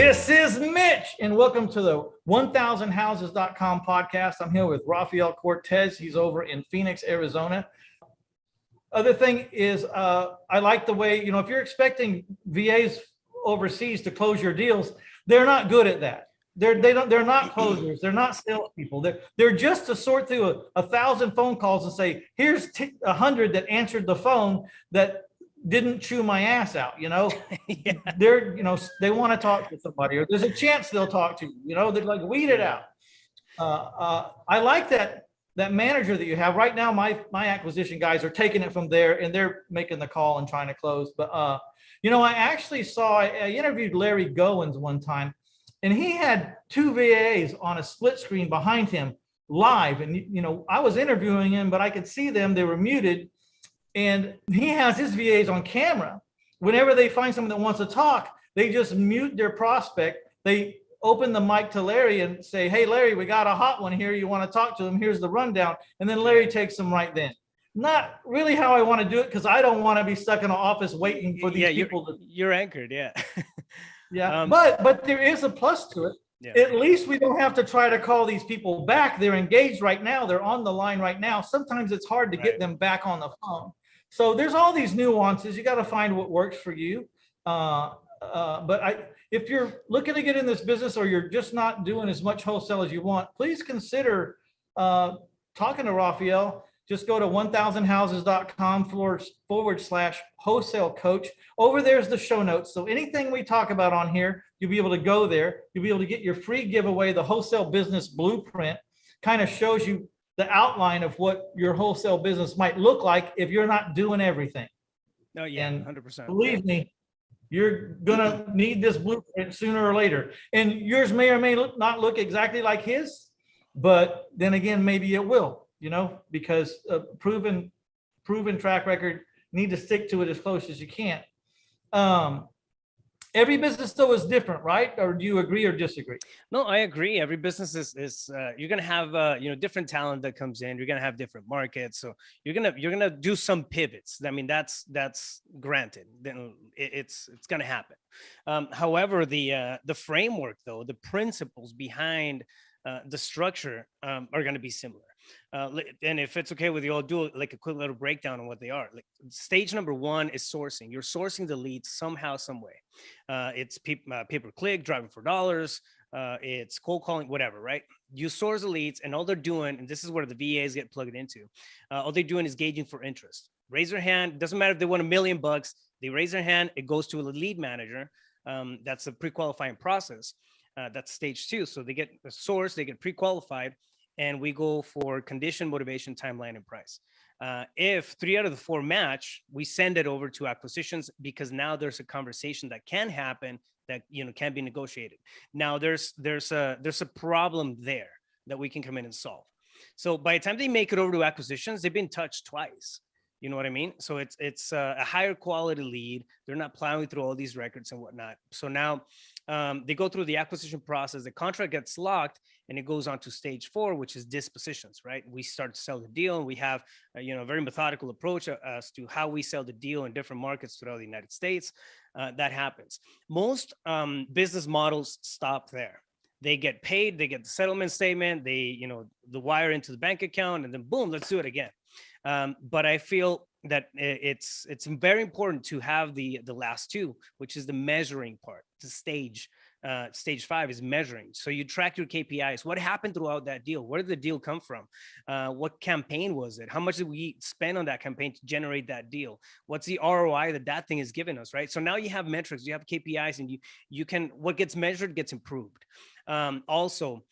This is Mitch, and welcome to the 1000houses.com podcast. I'm here with Rafael Cortez. He's over in Phoenix, Arizona. Other thing is, I like the way, if you're expecting VAs overseas to close your deals, they're not good at that. They're not closers. They're not salespeople. They're just to sort through 1,000 phone calls and say, here's 100 that answered the phone that didn't chew my ass out. Yeah. They want to talk to somebody, or there's a chance they'll talk to you. They're like, weed it out. I like that manager that you have right now. My acquisition guys are taking it from there, and they're making the call and trying to close. But I actually I interviewed Larry Goins one time, and he had 2 VAs on a split screen behind him live. And I was interviewing him, but I could see them. They were muted. And he has his VAs on camera. Whenever they find someone that wants to talk, they just mute their prospect. They open the mic to Larry and say, hey, Larry, we got a hot one here. You want to talk to him? Here's the rundown. And then Larry takes them right then. Not really how I want to do it, because I don't want to be stuck in an office waiting for these people. You're anchored, yeah. Yeah, but there is a plus to it. Yeah. At least we don't have to try to call these people back. They're engaged right now. They're on the line right now. Sometimes it's hard to get them back on the phone. So there's all these nuances. You got to find what works for you. If you're looking to get in this business, or you're just not doing as much wholesale as you want, please consider talking to Rafael. Just go to 1000houses.com/wholesale coach. Over there's the show notes. So anything we talk about on here, you'll be able to go there. You'll be able to get your free giveaway, the Wholesale Business Blueprint. Kind of shows you the outline of what your wholesale business might look like if you're not doing everything. Oh, yeah, and 100%. Believe me, you're going to need this blueprint sooner or later. And yours may or may not look exactly like his, but then again, maybe it will, because proven track record, need to stick to it as close as you can. Every business though is different, right? Or do you agree or disagree? No, I agree. Every business is you're gonna have different talent that comes in. You're gonna have different markets, so you're gonna do some pivots. I mean, that's granted. Then it's gonna happen. However, the framework though, the principles behind the structure are gonna be similar. And if it's okay with you, I'll do like a quick little breakdown on what they are. Like stage number 1 is sourcing. You're sourcing the leads somehow, some way. It's pay-per-click, driving for dollars. It's cold calling, whatever, right? You source the leads, and all they're doing, and this is where the VAs get plugged into, all they're doing is gauging for interest. Raise their hand. Doesn't matter if they want $1 million. They raise their hand. It goes to a lead manager. That's a pre-qualifying process. That's stage 2. So they get a source, they get pre-qualified, and we go for condition, motivation, timeline, and price. If 3 out of the 4 match, we send it over to acquisitions, because now there's a conversation that can happen that can be negotiated. Now there's a problem there that we can come in and solve. So by the time they make it over to acquisitions, they've been touched twice. You know what I mean? So it's a higher quality lead. They're not plowing through all these records and whatnot. So now they go through the acquisition process. The contract gets locked, and it goes on to stage 4, which is dispositions, right? We start to sell the deal, and we have a very methodical approach as to how we sell the deal in different markets throughout the United States. That happens. Most business models stop there. They get paid, they get the settlement statement, they the wire into the bank account, and then boom, let's do it again. But I feel that it's very important to have the last 2, which is the measuring part. The stage 5 is measuring. So you track your KPIs. What happened throughout that deal? Where did the deal come from? What campaign was it? How much did we spend on that campaign to generate that deal? What's the ROI that thing is giving us, right? So now you have metrics, you have KPIs, and you can, what gets measured gets improved. Also,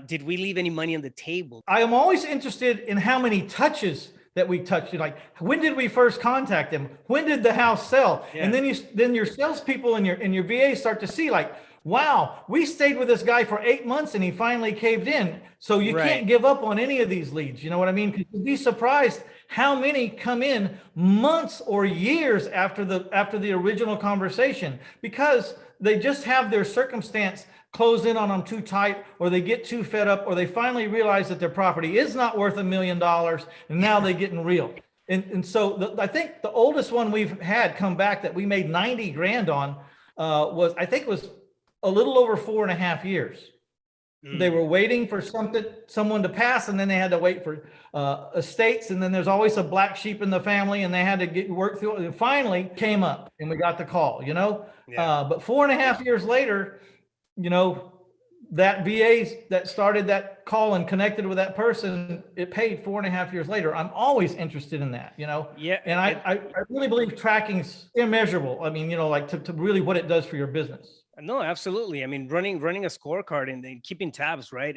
did we leave any money on the table? I am always interested in how many touches that we touched. Like, when did we first contact them? When did the house sell? Yeah. And then your salespeople and your VA start to see, like, wow, we stayed with this guy for 8 months and he finally caved in. So you can't give up on any of these leads. You know what I mean? Because you'd be surprised how many come in months or years after the original conversation, because they just have their circumstance close in on them too tight, or they get too fed up, or they finally realize that their property is not worth $1 million, and now they're getting real. And so I think the oldest one we've had come back that we made 90 grand on was a little over 4.5 years. They were waiting for someone to pass, and then they had to wait for estates, and then there's always a black sheep in the family, and they had to work through it. And finally came up, and we got the call. But 4.5 years later, that VA that started that call and connected with that person, it paid 4.5 years later. I'm always interested in that. Yeah. And I really believe tracking's immeasurable. I mean, like to really what it does for your business. No, absolutely. I mean, running a scorecard and then keeping tabs, right?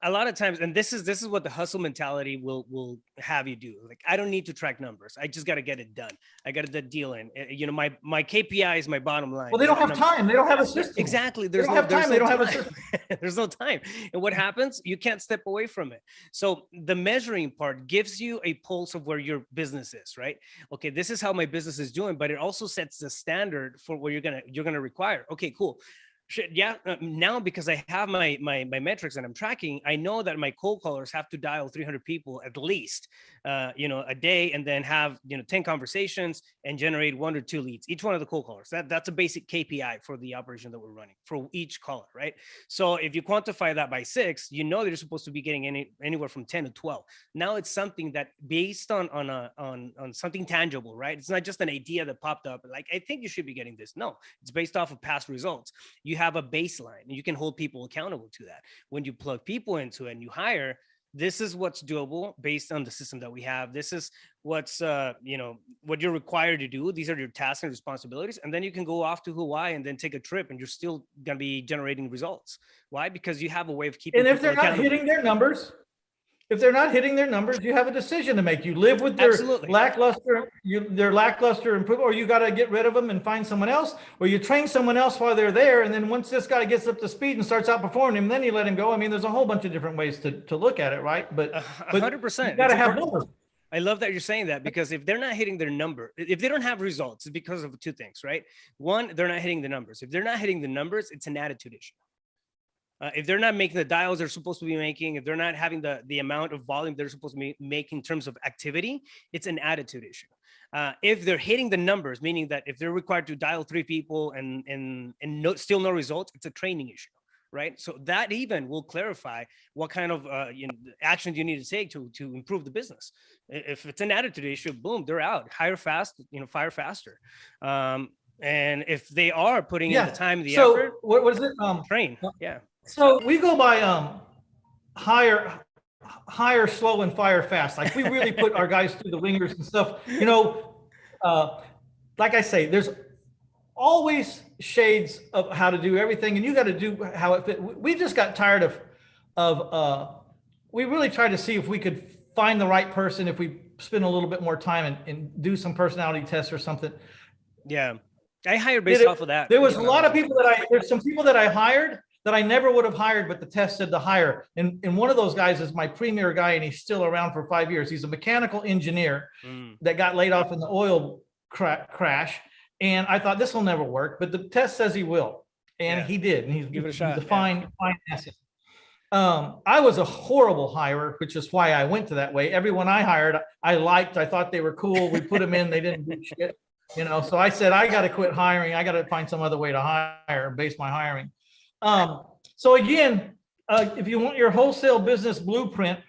A lot of times, and this is what the hustle mentality will have you do. Like, I don't need to track numbers. I just got to get it done. I got the deal in. My KPI is my bottom line. Well, they don't have time. They don't have a system. Exactly. They don't have time. They don't have a system. There's no time. And what happens? You can't step away from it. So the measuring part gives you a pulse of where your business is, right? Okay, this is how my business is doing, but it also sets the standard for what you're gonna require. Okay, cool. Now because I have my metrics and I'm tracking, I know that my cold callers have to dial 300 people at least, a day, and then have 10 conversations and generate 1 or 2 leads, each one of the cold callers. That's a basic KPI for the operation that we're running for each caller, right? So if you quantify that by 6, that you're supposed to be getting anywhere from 10 to 12. Now it's something that based on something tangible, right? It's not just an idea that popped up like, I think you should be getting this. No, it's based off of past results. You have a baseline and you can hold people accountable to that. When you plug people into it and you hire, this is what's doable based on the system that we have. This is what's what you're required to do. These are your tasks and responsibilities, and then you can go off to Hawaii and then take a trip, and you're still going to be generating results. Why? Because you have a way of keeping. And if they're not hitting their numbers, you have a decision to make. You live with their lackluster improvement, or you got to get rid of them and find someone else, or you train someone else while they're there. And then once this guy gets up to speed and starts outperforming him, then you let him go. I mean, there's a whole bunch of different ways to look at it, right? But 100%. You got to have numbers. I love that you're saying that, because if they're not hitting their number, if they don't have results, it's because of 2 things, right? One, they're not hitting the numbers. If they're not hitting the numbers, it's an attitude issue. If they're not making the dials they're supposed to be making, if they're not having the amount of volume they're supposed to be making in terms of activity, it's an attitude issue. If they're hitting the numbers, meaning that if they're required to dial 3 people and still no results, it's a training issue, right? So that even will clarify what kind of actions you need to take to improve the business. If it's an attitude issue, boom, they're out. Hire fast, fire faster. And if they are putting in the time, the effort, what was it? Train. Yeah. So we go by hire slow and fire fast. Like, we really put our guys through the ringers and stuff. Like I say, there's always shades of how to do everything, and you got to do how it fits. We just got tired of we really tried to see if we could find the right person if we spend a little bit more time and do some personality tests or something. Yeah. I hired based off of that. There was a lot of people there's some people that I hired that I never would have hired, but the test said to hire. And one of those guys is my premier guy, and he's still around for 5 years. He's a mechanical engineer that got laid off in the oil crash. And I thought, this will never work, but the test says he will. And he did. And he's a fine asset. I was a horrible hirer, which is why I went to that way. Everyone I hired, I liked. I thought they were cool. We put them in. They didn't do shit. So I said, I got to quit hiring. I got to find some other way to hire, base my hiring. So again, if you want your wholesale business blueprint,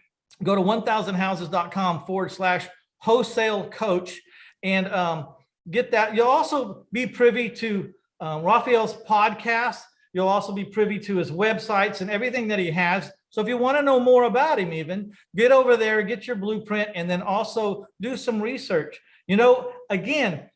go to 1000houses.com/wholesale coach and get that. You'll also be privy to Rafael's podcast. You'll also be privy to his websites and everything that he has. So if you want to know more about him, even get over there, get your blueprint, and then also do some research. Again,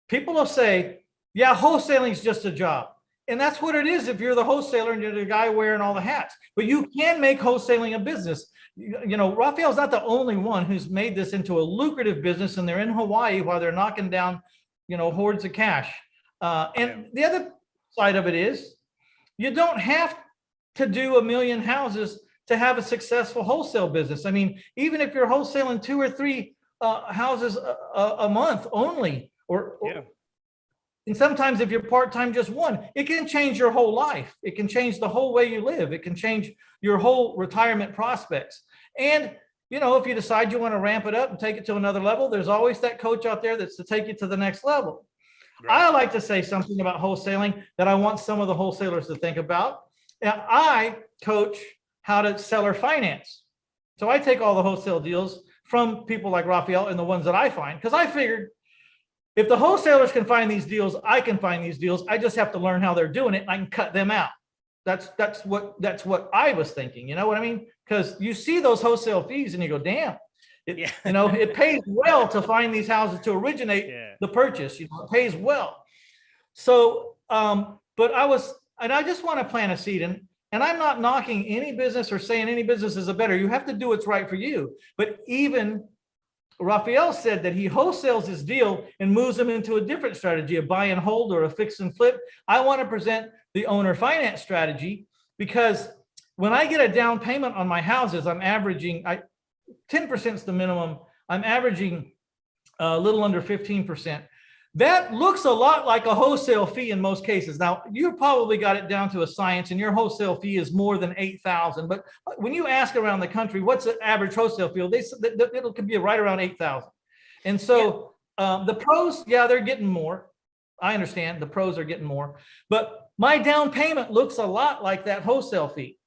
people will say, yeah, wholesaling is just a job. And that's what it is if you're the wholesaler and you're the guy wearing all the hats. But you can make wholesaling a business. Rafael's not the only one who's made this into a lucrative business, and they're in Hawaii while they're knocking down, hordes of cash. The other side of it is, you don't have to do 1 million houses to have a successful wholesale business. I mean, even if you're wholesaling 2 or 3 houses a month only, and sometimes if you're part-time, just 1, it can change your whole life. It can change the whole way you live. It can change your whole retirement prospects. And, if you decide you want to ramp it up and take it to another level, there's always that coach out there that's to take you to the next level. Right. I like to say something about wholesaling that I want some of the wholesalers to think about. Now, I coach how to seller finance. So I take all the wholesale deals from people like Rafael and the ones that I find, because I figured if the wholesalers can find these deals, I can find these deals. I just have to learn how they're doing it and I can cut them out. That's what I was thinking. You know what I mean? Because you see those wholesale fees and you go, damn, Yeah. it pays well to find these houses to originate the purchase. It pays well. So, but I just want to plant a seed, and I'm not knocking any business or saying any business is a better. You have to do what's right for you. But even Rafael said that he wholesales his deal and moves them into a different strategy, a buy and hold or a fix and flip. I want to present the owner finance strategy, because when I get a down payment on my houses, I'm averaging 10% is the minimum. I'm averaging a little under 15%. That looks a lot like a wholesale fee in most cases. Now, you probably got it down to a science, and your wholesale fee is more than $8,000. But when you ask around the country, what's the average wholesale fee? It could be right around 8,000. And so the pros, they're getting more. I understand the pros are getting more, but my down payment looks a lot like that wholesale fee.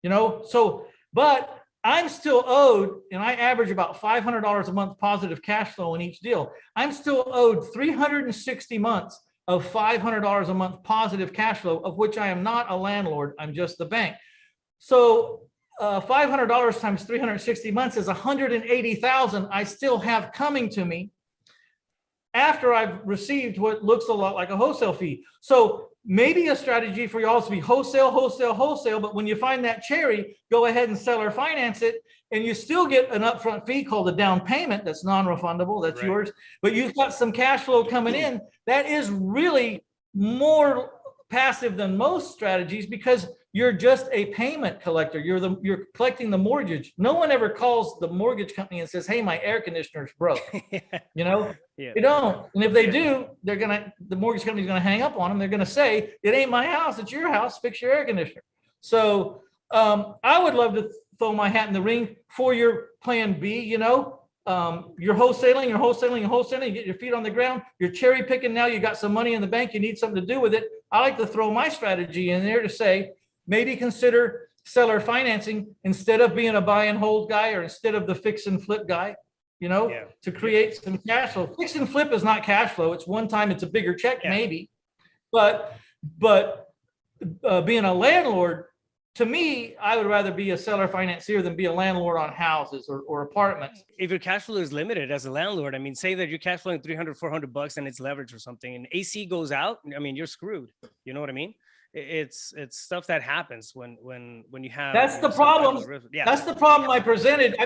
But I'm still owed, and I average about $500 a month positive cash flow in each deal. I'm still owed 360 months of $500 a month positive cash flow, of which I am not a landlord. I'm just the bank. So $500 times 360 months is $180,000 I still have coming to me after I've received what looks a lot like a wholesale fee. So maybe a strategy for y'all is to be wholesale, wholesale, wholesale. But when you find that cherry, go ahead and seller finance it. And you still get an upfront fee called a down payment that's non-refundable. That's yours. But you've got some cash flow coming in. That is really more passive than most strategies, because you're just a payment collector. You're collecting the mortgage. No one ever calls the mortgage company and says, hey, my air conditioner's broke. They don't. And if they do, the mortgage company's going to hang up on them. They're going to say, it ain't my house, it's your house, fix your air conditioner. So I would love to throw my hat in the ring for your plan B. You're wholesaling, you get your feet on the ground, you're cherry picking now, you got some money in the bank, you need something to do with it. I like to throw my strategy in there to say, maybe consider seller financing instead of being a buy and hold guy, or instead of the fix and flip guy, to create some cash flow. Fix and flip is not cash flow. It's one time, it's a bigger check, maybe. But being a landlord, to me, I would rather be a seller financier than be a landlord on houses or apartments. If your cash flow is limited as a landlord, say that you're cash flowing $300, $400 and it's leverage or something, and AC goes out, you're screwed. You know what I mean? It's stuff that happens when you have. That's the problem. That's the problem I presented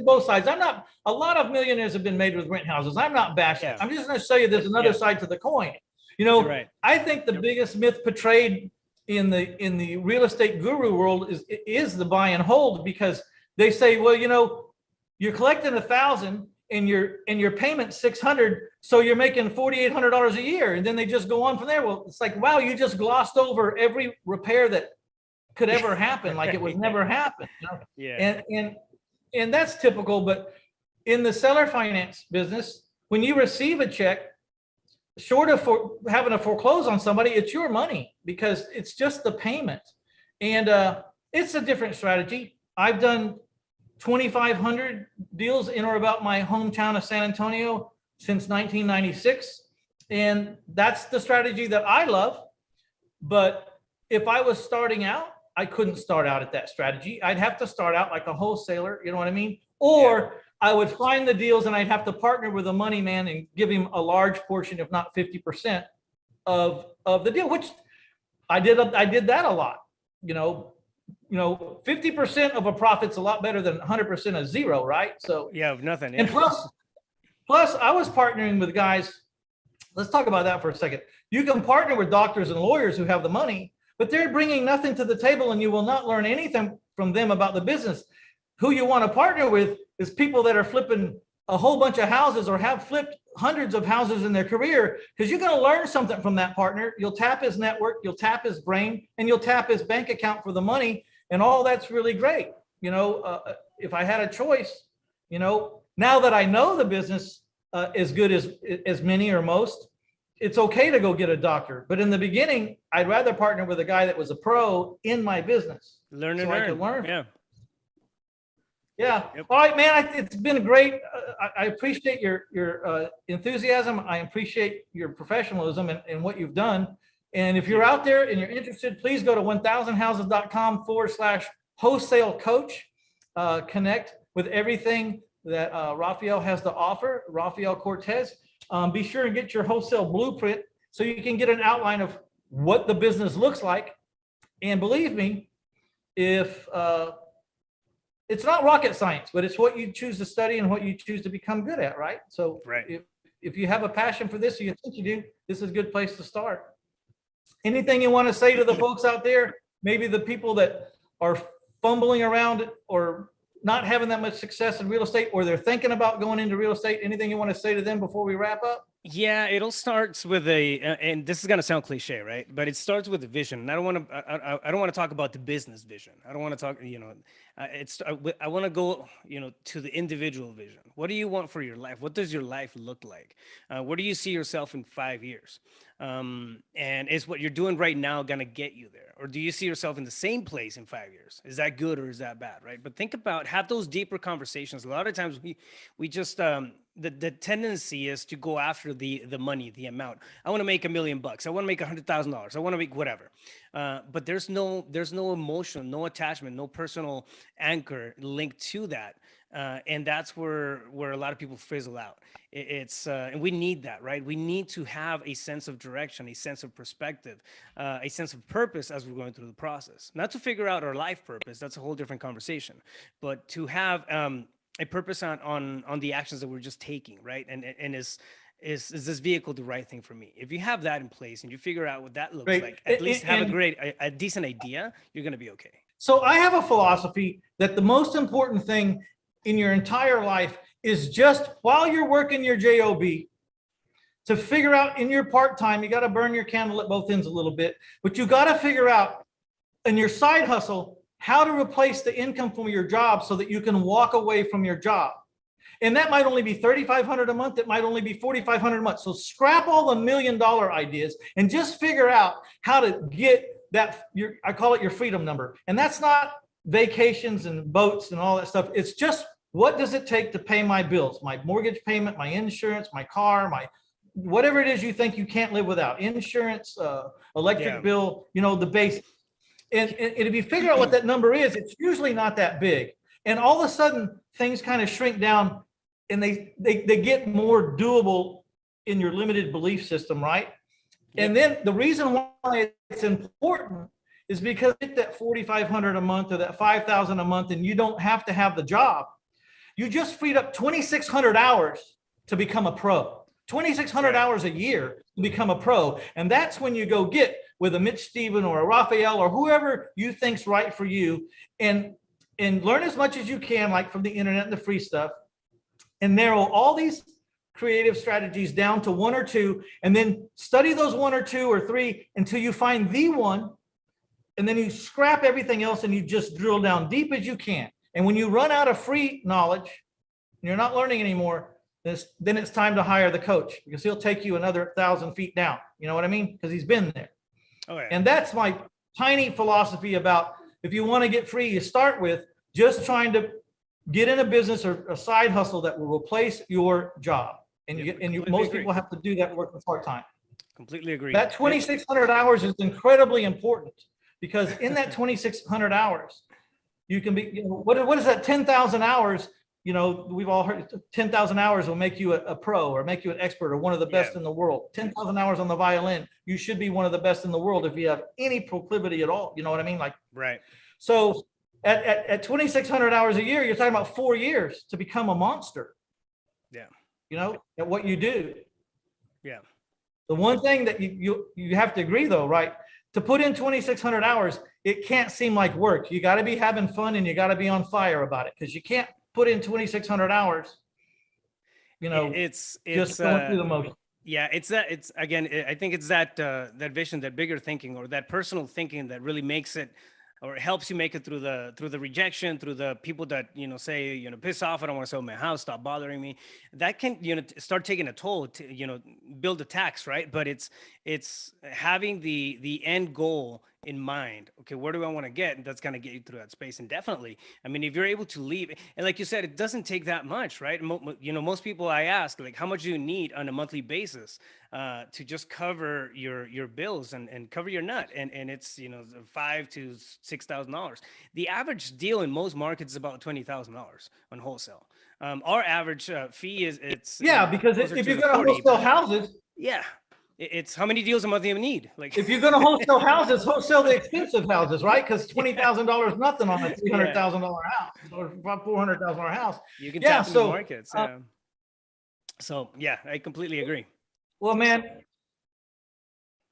both sides. A lot of millionaires have been made with rent houses. I'm not bashing. I'm just going to show you there's another side to the coin. I think the biggest myth portrayed in the real estate guru world is the buy and hold, because they say, well, you're collecting $1,000 and your payment's $600, so you're making $4,800 a year, and then they just go on from there. Well, it's like, wow, you just glossed over every repair that could ever happen, like it would never happen. And that's typical. But in the seller finance business, when you receive a check, short of having to foreclose on somebody, it's your money, because it's just the payment. And it's a different strategy. I've done 2,500 deals in or about my hometown of San Antonio since 1996. And that's the strategy that I love. But if I was starting out, I couldn't start out at that strategy. I'd have to start out like a wholesaler, you know what I mean? Or I would find the deals and I'd have to partner with a money man and give him a large portion, if not 50% of the deal, which I did that a lot. 50% of a profit's a lot better than 100% of zero, right? So nothing. And plus I was partnering with guys. Let's talk about that for a second. You can partner with doctors and lawyers who have the money, but they're bringing nothing to the table, and you will not learn anything from them about the business. Who you want to partner with is people that are flipping a whole bunch of houses or have flipped hundreds of houses in their career, because you're going to learn something from that partner. You'll tap his network, you'll tap his brain, and you'll tap his bank account for the money. And all that's really great. If I had a choice, now that I know the business as good as many or most, it's okay to go get a doctor. But in the beginning, I'd rather partner with a guy that was a pro in my business. Learn and so learn. I could learn. Yeah. Yeah. Yep. All right, man. It's been great. I appreciate your enthusiasm. I appreciate your professionalism and what you've done. And if you're out there and you're interested, please go to 1000houses.com/wholesale coach. Connect with everything that Rafael has to offer, Rafael Cortez. Be sure and get your wholesale blueprint so you can get an outline of what the business looks like. And believe me, if it's not rocket science, but it's what you choose to study and what you choose to become good at, right? So if you have a passion for this, or you think you do, this is a good place to start. Anything you want to say to the folks out there, maybe the people that are fumbling around or not having that much success in real estate, or they're thinking about going into real estate? Anything you want to say to them before we wrap up? Yeah, it all starts with and this is gonna sound cliche, right? But it starts with a vision. And I don't want to, I don't want to talk about the business vision. I don't want to talk, I want to go, to the individual vision. What do you want for your life? What does your life look like? Where do you see yourself in 5 years? And is what you're doing right now gonna get you there? Or do you see yourself in the same place in 5 years? Is that good or is that bad, right? But think about, have those deeper conversations. A lot of times we just, the tendency is to go after the money, the amount. I want to make $1 million. I want to make $100,000. I want to make whatever. But there's no emotion, no attachment, no personal anchor linked to that. And that's where a lot of people fizzle out. And we need that, right? We need to have a sense of direction, a sense of perspective, a sense of purpose as we're going through the process. Not to figure out our life purpose, that's a whole different conversation, but to have a purpose on the actions that we're just taking, right? And is this vehicle the right thing for me? If you have that in place and you figure out what that looks like, at least have a decent idea, you're going to be okay. So I have a philosophy that the most important thing in your entire life is, just while you're working your job, to figure out in your part-time, you got to burn your candle at both ends a little bit, but you got to figure out in your side hustle how to replace the income from your job so that you can walk away from your job. And that might only be $3,500 a month. It might only be $4,500 a month. So scrap all the $1 million ideas and just figure out how to get that, I call it your freedom number. And that's not vacations and boats and all that stuff. It's just, what does it take to pay my bills, my mortgage payment, my insurance, my car, my whatever it is you think you can't live without, insurance, electric bill, the basics. And if you figure out what that number is, it's usually not that big. And all of a sudden, things kind of shrink down and they get more doable in your limited belief system, right? Yep. And then the reason why it's important is because you get that $4,500 a month or that $5,000 a month, and you don't have to have the job. You just freed up 2,600 hours to become a pro, 2,600 hours a year to become a pro. And that's when you go get with a Mitch Stephen or a Rafael or whoever you think's right for you, and learn as much as you can, like from the internet and the free stuff, and narrow all these creative strategies down to one or two, and then study those one or two or three until you find the one, and then you scrap everything else and you just drill down deep as you can. And when you run out of free knowledge and you're not learning anymore, then it's time to hire the coach, because he'll take you another 1,000 feet down. You know what I mean? Because he's been there. Oh, yeah. And that's my tiny philosophy about, if you want to get free, you start with just trying to get in a business or a side hustle that will replace your job. And most people have to do that working part-time. Completely agree. That 2,600 hours is incredibly important, because in that 2,600 hours, you can be, what is that 10,000 hours? We've all heard 10,000 hours will make you a pro or make you an expert or one of the best in the world. 10,000 hours on the violin, you should be one of the best in the world if you have any proclivity at all. You know what I mean? Right. So at 2,600 hours a year, you're talking about 4 years to become a monster. Yeah. At what you do. Yeah. The one thing that you have to agree though, right? To put in 2,600 hours, it can't seem like work. You got to be having fun and you got to be on fire about it, because you can't put in 2,600 hours, it's just going through the motion. Yeah, I think it's that vision, that bigger thinking, or that personal thinking that really makes it or it helps you make it through the rejection, through the people that, say, piss off, I don't want to sell my house, stop bothering me. That can, start taking a toll to, build a tax, right? But it's having the end goal in mind. Okay, where do I want to get? And that's going to get you through that space. And definitely, I mean, if you're able to leave, and like you said, it doesn't take that much, right? Most people I ask, like, how much do you need on a monthly basis to just cover your bills and cover your nut? And it's, $5,000 to $6,000. The average deal in most markets is about $20,000 on wholesale. Our average fee it's because closer if to you're the going to 40, wholesale but houses, yeah, it's how many deals a month you need. Like, if you're going to wholesale houses, wholesale the expensive houses, right? Because $20,000 nothing on a $300,000 house or $400,000 house. you can Yeah. tap into So, markets. So yeah, I completely agree. well, man,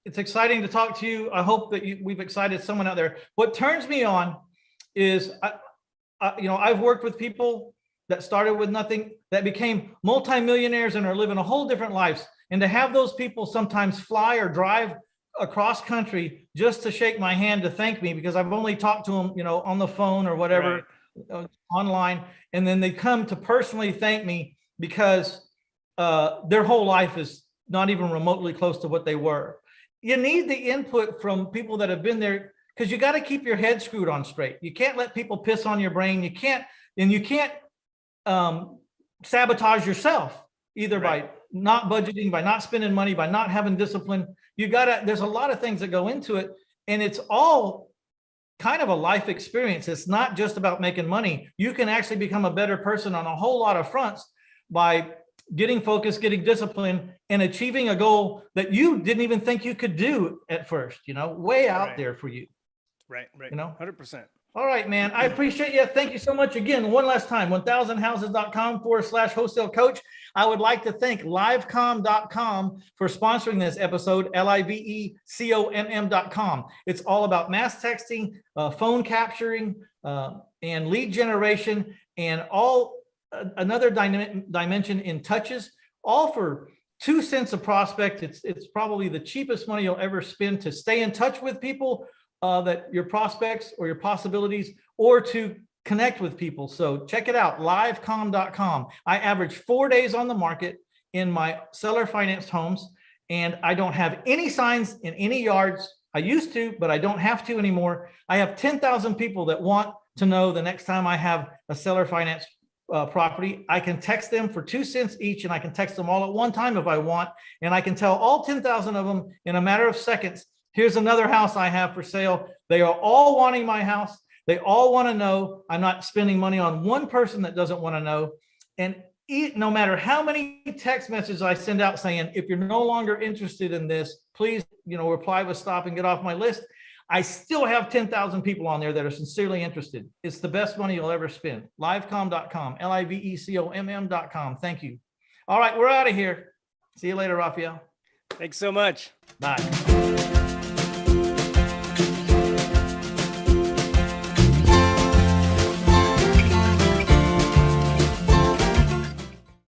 it's exciting to talk to you. I hope that we've excited someone out there. What turns me on is, I've worked with people that started with nothing, that became multimillionaires and are living a whole different lives. And to have those people sometimes fly or drive across country just to shake my hand to thank me, because I've only talked to them, on the phone or whatever, online. And then they come to personally thank me because their whole life is not even remotely close to what they were. You need the input from people that have been there, because you got to keep your head screwed on straight. You can't let people piss on your brain. You can't sabotage yourself either by not budgeting, by not spending money, by not having discipline. There's a lot of things that go into it, and it's all kind of a life experience. It's not just about making money. You can actually become a better person on a whole lot of fronts by getting focused, getting discipline, and achieving a goal that you didn't even think you could do at first, way out there for you. Right. 100%. All right, man. I appreciate you. Thank you so much again. One last time, 1000houses.com/wholesale coach. I would like to thank livecom.com for sponsoring this episode, livecom.com. It's all about mass texting, phone capturing, and lead generation, and another dimension in touches, all for 2 cents a prospect. It's probably the cheapest money you'll ever spend to stay in touch with people, that your prospects or your possibilities, or to connect with people. So check it out, livecom.com. I average 4 days on the market in my seller financed homes, and I don't have any signs in any yards. I used to, but I don't have to anymore. I have 10,000 people that want to know the next time I have a seller finance property. I can text them for 2 cents each, and I can text them all at one time if I want. And I can tell all 10,000 of them in a matter of seconds, here's another house I have for sale. They are all wanting my house. They all want to know. I'm not spending money on one person that doesn't want to know. And no matter how many text messages I send out saying, if you're no longer interested in this, please, reply with stop and get off my list, I still have 10,000 people on there that are sincerely interested. It's the best money you'll ever spend. Livecom.com, livecom.com. Thank you. All right, we're out of here. See you later, Rafael. Thanks so much. Bye.